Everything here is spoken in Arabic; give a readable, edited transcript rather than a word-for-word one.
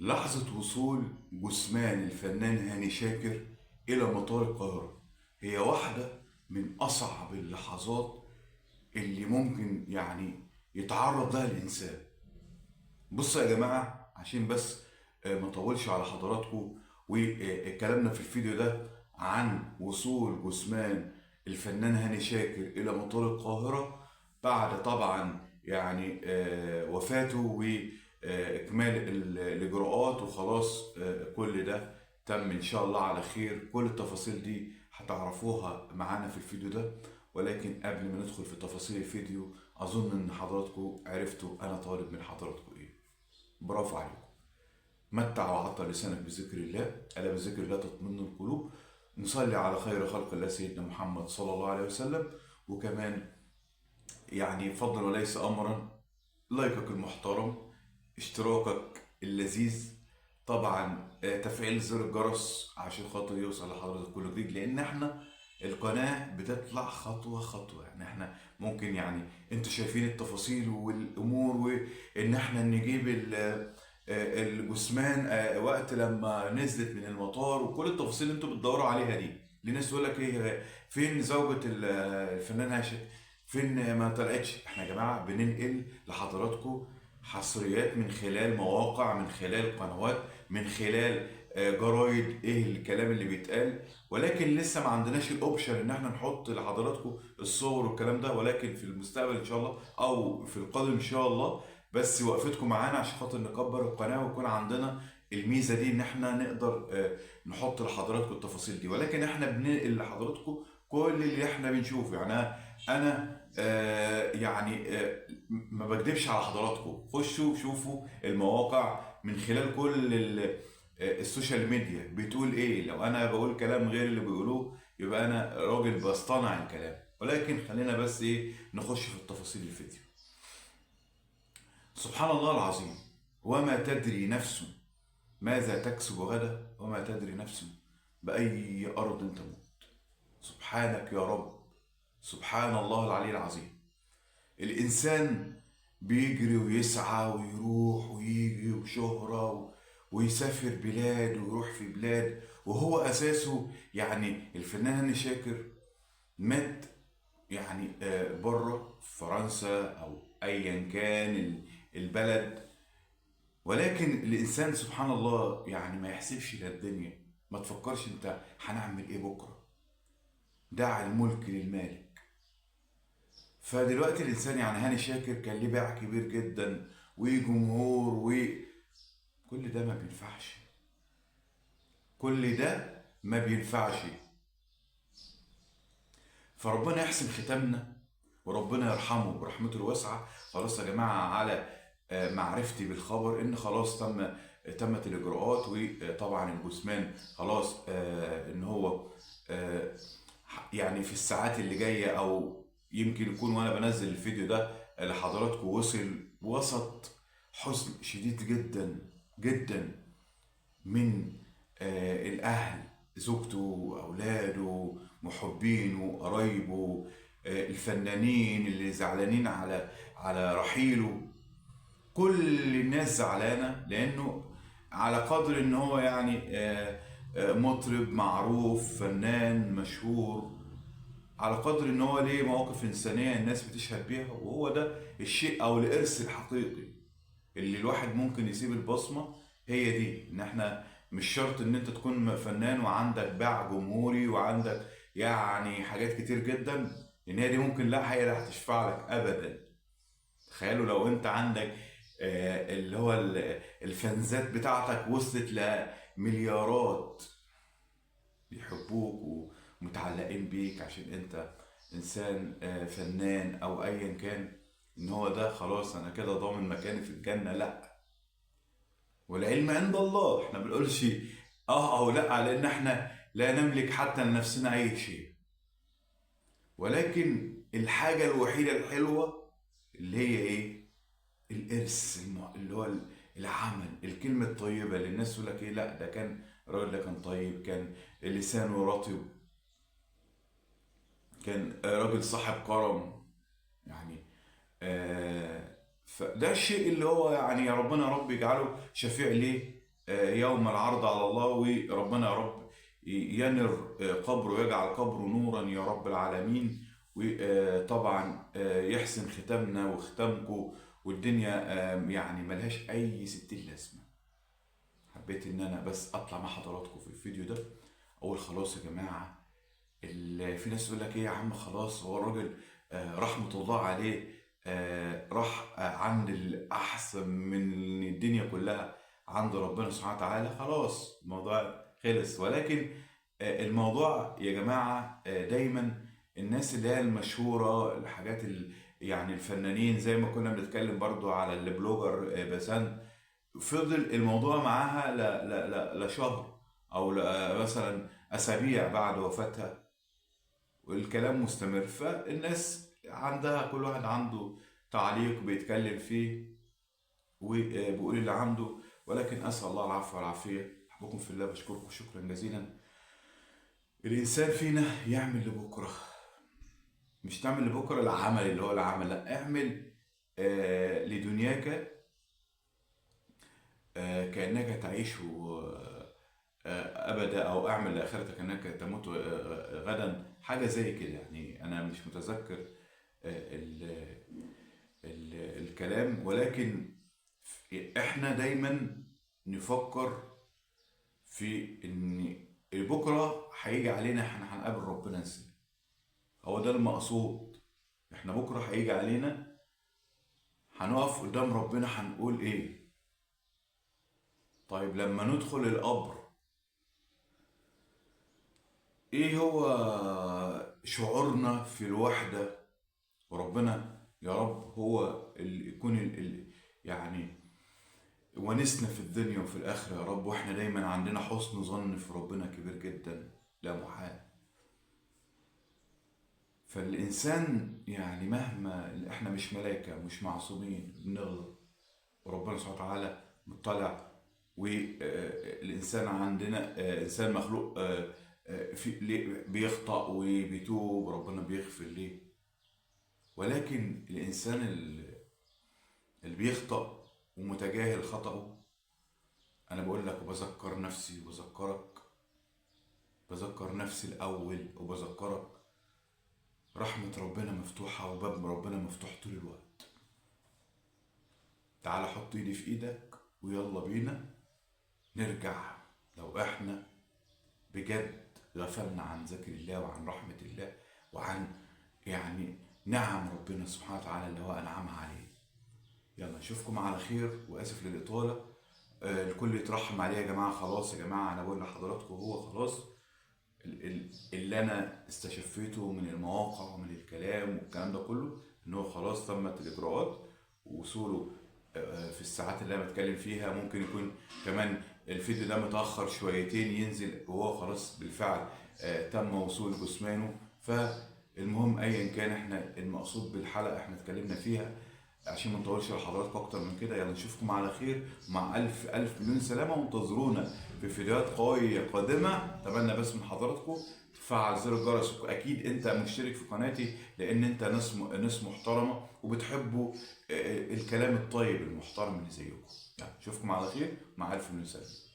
لحظة وصول جثمان الفنان هاني شاكر إلى مطار القاهرة هي واحدة من أصعب اللحظات اللي ممكن يتعرض لها الإنسان. بصوا يا جماعة عشان بس ما اطولش على حضراتكم، وكلامنا في الفيديو ده عن وصول جثمان الفنان هاني شاكر إلى مطار القاهرة بعد طبعا وفاته وإكمال الإجراءات وخلاص. كل ده تم إن شاء الله على خير. كل التفاصيل دي هتعرفوها معانا في الفيديو ده، ولكن قبل ما ندخل في تفاصيل الفيديو أظن إن حضراتكم عرفتوا أنا طالب من حضراتكم إيه. برافو عليكم. متع وعطر لسانك بذكر الله، ألا بذكر الله تطمئن القلوب. نصلي على خير خلق الله سيدنا محمد صلى الله عليه وسلم. وكمان فضلا وليس أمرا، لايكك المحترم، اشتراكك اللذيذ، طبعا تفعيل زر الجرس عشان خاطر يوصل لحضرتك كل جديد، لان احنا القناة بتطلع خطوة خطوة. احنا ممكن انتوا شايفين التفاصيل والامور، وان احنا نجيب الجثمان وقت لما نزلت من المطار، وكل التفاصيل اللي انتوا بتدوروا عليها دي. لناس تقول لك ايه، فين زوجة الفنان هاشم، فين ما طلعتش. احنا يا جماعة بننقل لحضراتكم حصريات من خلال مواقع، من خلال قنوات، من خلال جرايد، ايه الكلام اللي بيتقال. ولكن لسه ما عندناش الاوبشن ان احنا نحط لحضراتكم الصور والكلام ده، ولكن في المستقبل ان شاء الله او في القادم ان شاء الله. بس وقفتكم معانا عشان خاطر نكبر القناه ويكون عندنا الميزه دي ان احنا نقدر نحط لحضراتكم التفاصيل دي. ولكن احنا بننقل لحضراتكم كل اللي احنا بنشوفه. انا ما بكدبش على حضراتكم. خشوا شوفوا المواقع من خلال كل السوشيال ميديا بتقول ايه. لو انا بقول كلام غير اللي بيقولوه يبقى انا راجل بصطنع الكلام. ولكن خلينا بس نخش في التفاصيل الفيديو. سبحان الله العظيم، وما تدري نفس ماذا تكسب غدا، وما تدري نفس بأي أرض تموت. سبحانك يا رب، سبحان الله العلي العظيم. الإنسان بيجري ويسعى ويروح ويجي وشهرة ويسافر بلاد ويروح في بلاد، وهو أساسه الفنان هاني شاكر مات بره فرنسا أو أيا كان البلد. ولكن الإنسان سبحان الله ما يحسبش للدنيا، ما تفكرش انت هنعمل ايه بكرة. دع الملك للمالك. فدلوقتي الانسان هاني شاكر كان ليه باع كبير جدا وجمهور، وكل ده ما بينفعش. كل ده ما بينفعش. فربنا يحسن ختامنا وربنا يرحمه برحمته الواسعة. خلاص يا جماعة، على معرفتي بالخبر ان خلاص تمت الاجراءات، وطبعا الجثمان خلاص ان هو في الساعات اللي جايه، او يمكن يكون وانا بنزل الفيديو ده لحضراتكم وصل وسط حزن شديد جدا جدا من الاهل، زوجته واولاده، محبينه، قرايبه، الفنانين اللي زعلانين على رحيله. كل الناس زعلانه لانه على قدر ان هو مطرب معروف، فنان مشهور، على قدر ان هو ليه مواقف انسانيه الناس بتشهد بيها. وهو ده الشيء او الارث الحقيقي اللي الواحد ممكن يسيب البصمه. هي دي ان احنا مش شرط ان انت تكون فنان وعندك باع جمهوري وعندك حاجات كتير جدا، ان هي دي ممكن لا هي لا هتشفع لك ابدا. تخيلوا لو انت عندك اللي هو الفانزات بتاعتك وصلت لمليارات بيحبوك ومتعلقين بيك عشان انت انسان فنان او ايا كان، ان هو ده خلاص انا كده ضامن مكاني في الجنة. لا، والعلم عند الله. احنا بنقولش اه او لا، لان احنا لا نملك حتى لنفسنا اي شيء. ولكن الحاجة الوحيدة الحلوة اللي هي ايه؟ الارث، اللي هو العمل، الكلمه الطيبه اللي الناس تقول لك ايه، لا ده كان الراجل ده كان طيب، كان لسانه رطب، كان راجل صاحب كرم. يعني فده الشيء اللي هو يا ربنا يا رب يجعله شفيع ليه يوم العرض على الله، وربنا يا رب ينر قبره ويجعل قبره نورا يا رب العالمين. وطبعا يحسن ختامنا وختامكم، والدنيا يعني ملهاش اي ستين لازمه. حبيت ان انا بس اطلع مع حضراتكم في الفيديو ده، اقول خلاص يا جماعه. في ناس يقول لك ايه يا عم، خلاص هو الراجل رحمه الله عليه راح عند الاحسن من الدنيا كلها عند ربنا سبحانه وتعالى، خلاص الموضوع خلص. ولكن الموضوع يا جماعه دايما الناس اللي هي المشهوره، الحاجات يعني الفنانين، زي ما كنا بنتكلم برضو على البلوجر بسنت، فضل الموضوع معاها لشهر او مثلا اسابيع بعد وفاتها، والكلام مستمر. فالناس عندها كل واحد عنده تعليق بيتكلم فيه وبيقول اللي عنده. ولكن اسال الله العفو والعافيه. احبكم في الله، بشكركم شكرا جزيلا. الانسان فينا يعمل لبكره، مش تعمل لبكره العمل اللي هو العمل، لا اعمل لدنياك كأنك تعيش أبدا، أو أعمل لآخرتك أنك تموت غدا، حاجة زي كده يعني. أنا مش متذكر ال ال الكلام، ولكن إحنا دايما نفكر في إن بكرة هيجي علينا، إحنا هنقابل ربنا إزاي. هو ده المقصود. إحنا بكرة هيجي علينا، هنقف قدام ربنا، هنقول إيه؟ طيب لما ندخل القبر، ايه هو شعورنا في الوحدة؟ وربنا يا رب هو اللي يكون يعني ونسنا في الدنيا وفي الآخرة يا رب. واحنا دايما عندنا حسن ظن في ربنا كبير جدا لا محال. فالإنسان يعني مهما احنا مش ملائكة، مش معصومين، بنغلط، وربنا سبحانه وتعالى مطلع. والإنسان عندنا إنسان مخلوق بيخطأ وبيتوب، ربنا بيغفر ليه. ولكن الإنسان اللي بيخطأ ومتجاهل خطأه، أنا بقول لك وبذكر نفسي وبذكرك، بذكر نفسي الأول وبذكرك، رحمة ربنا مفتوحة وباب ربنا مفتوح طول الوقت. تعال حط ايدي في ايدك ويلا بينا نرجع. لو احنا بجد غفلنا عن ذكر الله وعن رحمة الله وعن يعني نعم ربنا سبحانه وتعالى اللي هو أنعمها عليه. يلا نشوفكم على خير، وآسف للإطالة. الكل يترحم عليه يا جماعة. خلاص يا جماعة، أنا بقول لحضراتكم هو خلاص اللي أنا استشفيته من المواقع ومن الكلام والكلام ده كله، إن هو خلاص تمت الإجراءات ووصوله في الساعات اللي أنا بتكلم فيها. ممكن يكون كمان الفيديو ده متأخر شويتين ينزل، وهو خلاص بالفعل تم وصول جثمانه. فالمهم أيا كان، احنا المقصود بالحلقة احنا اتكلمنا فيها، عشان ما نطولش لحضراتكم اكتر من كده. يلا نشوفكم على خير، مع الف الف مليون سلامه، وانتظرونا في فيديوهات قويه قادمه. اتمنى بس من حضراتكم تفعل زر الجرس. اكيد انت مشترك في قناتي لان انت ناس محترمه وبتحبوا الكلام الطيب المحترم اللي زيكم. يلا نشوفكم على خير، مع الف مليون سلامه.